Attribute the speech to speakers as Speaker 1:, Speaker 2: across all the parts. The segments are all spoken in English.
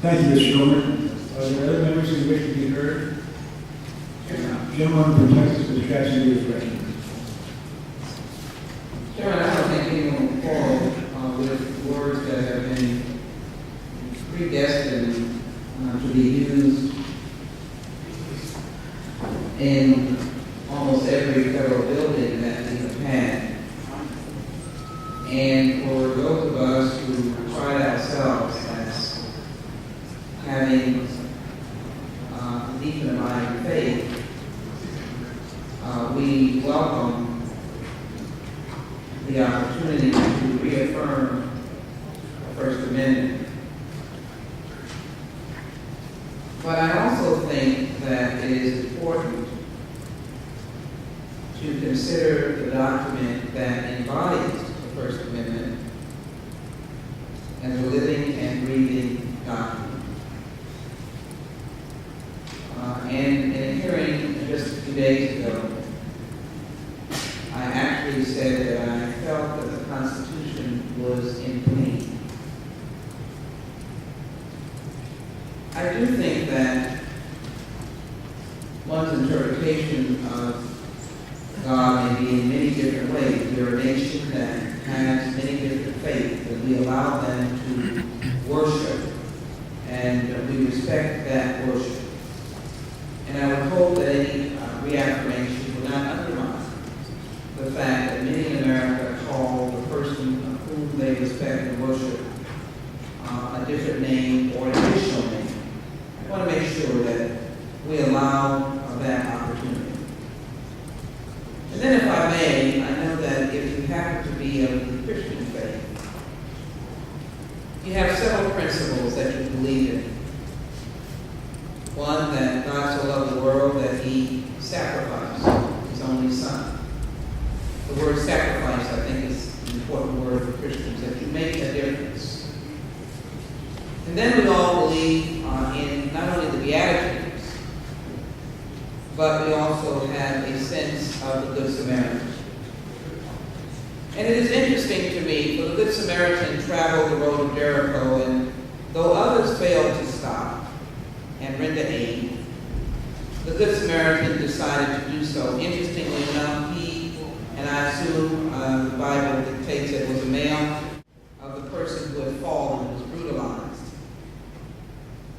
Speaker 1: Thank you, Mr. Goldman. Are there other members who wish to be heard? Gentleman from Texas, Mr. Cassidy is recognized.
Speaker 2: Chairman, I don't think anyone will quarrel with words that have been predestined to be used in almost every federal building that we have had. And for those of us who pride ourselves as having deep and abiding faith, we welcome the opportunity to reaffirm the First Amendment. But I also think that it is important to consider the document that embodies the First Amendment as a living and breathing document. And in a hearing just a few days ago, I actually said that I felt that the Constitution was in pain. I do think that one's interpretation of God may be in many different ways. We're a nation that has many different faiths, and we allow them to worship, and we respect that worship. And I would hope that any reaffirmation will not undermine the fact that many in America call the person whom they respect and worship a different name or an additional name. I want to make sure that we allow that opportunity. And then if I may, I know that if you happen to be of the Christian faith, you have several principles that you believe in. One, that God so loved the world that he sacrificed his only son. The word sacrifice, I think, is an important word for Christians, that you make a difference. And then we all believe in not only the Beatitudes, but we also have a sense of the Good Samaritan. And it is interesting to me, for the Good Samaritan traveled the road of Jericho, and though others failed to stop and render aid, the Good Samaritan decided to do so. Interestingly enough, he, and I assume the Bible dictates it, was a male of the person who had fallen and was brutalized.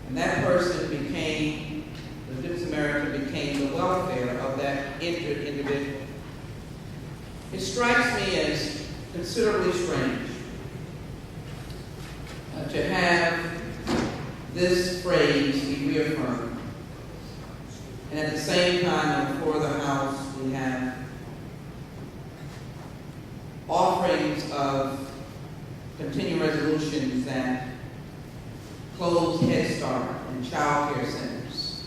Speaker 2: And that person became, the Good Samaritan became the welfare of that injured individual. It strikes me as considerably strange to have this phrase be reaffirmed. And at the same time, before the House, we have offerings of continuing resolutions that close Head Start and child care centers.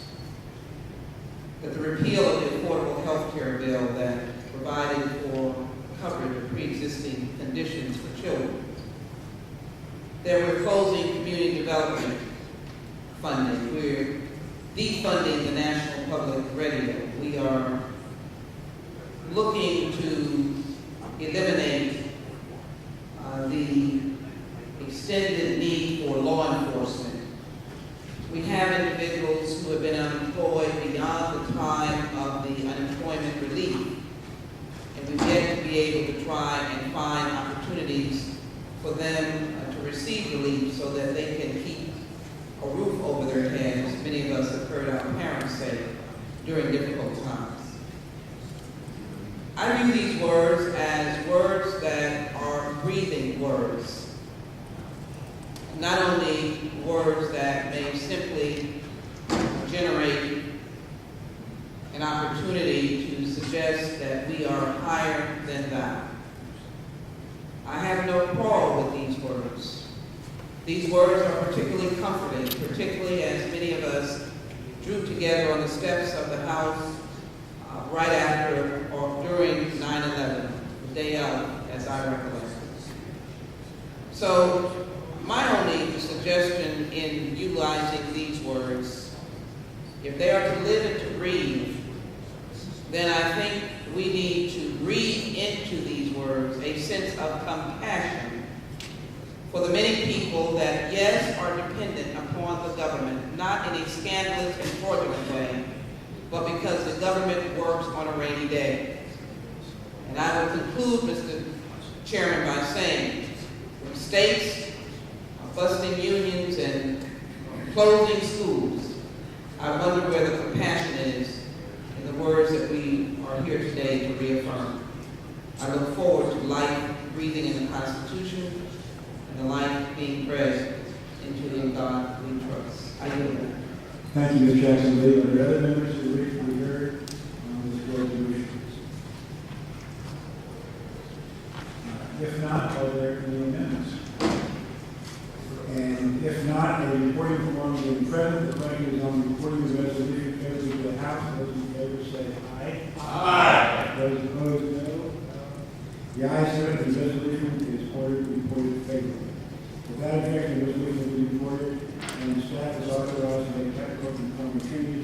Speaker 2: That the repeal of the Affordable Health Care Bill that provided for coverage of pre-existing conditions for children. That we're closing community development funding. We're defunding the National Public Radio. We are looking to eliminate the extended need for law enforcement. We have individuals who have been unemployed beyond the time of the unemployment relief, and we've yet to be able to try and find opportunities for them to receive relief so that they can keep a roof over their heads. Many of us have heard our parents say during difficult times. I view these words as words that are breathing words. Not only words that may simply generate an opportunity to suggest that we are higher than thou. I have no quarrel with these words. These words are particularly comforting, particularly as many of us drew together on the steps of the House right after or during 9/11, the day of, as I recollect. So my only suggestion in utilizing these words, if they are to live and to breathe, then I think we need to breathe into these words a sense of compassion for the many people that, yes, are dependent upon the government, not in a scandalous and fraudulent way, but because the government works on a rainy day. And I will conclude, Mr. Chairman, by saying, from states busting unions and closing schools, I wonder where the compassion is in the words that we are here today to reaffirm. I look forward to life breathing in the Constitution and the life being bred into the God we trust. I yield that.
Speaker 1: Thank you, Ms. Jackson-Lee. Are there other members who wish to be heard on this resolution? If not, are there any amendments? And if not, a reporting form being present, the question is on the reporting of the resolution favorably to the House. Those in favor say aye. Aye. Those opposed, no. The ayes have it. The resolution is reported favorably. Without objection, the resolution will be reported, and staff is authorized to make technical and conforming changes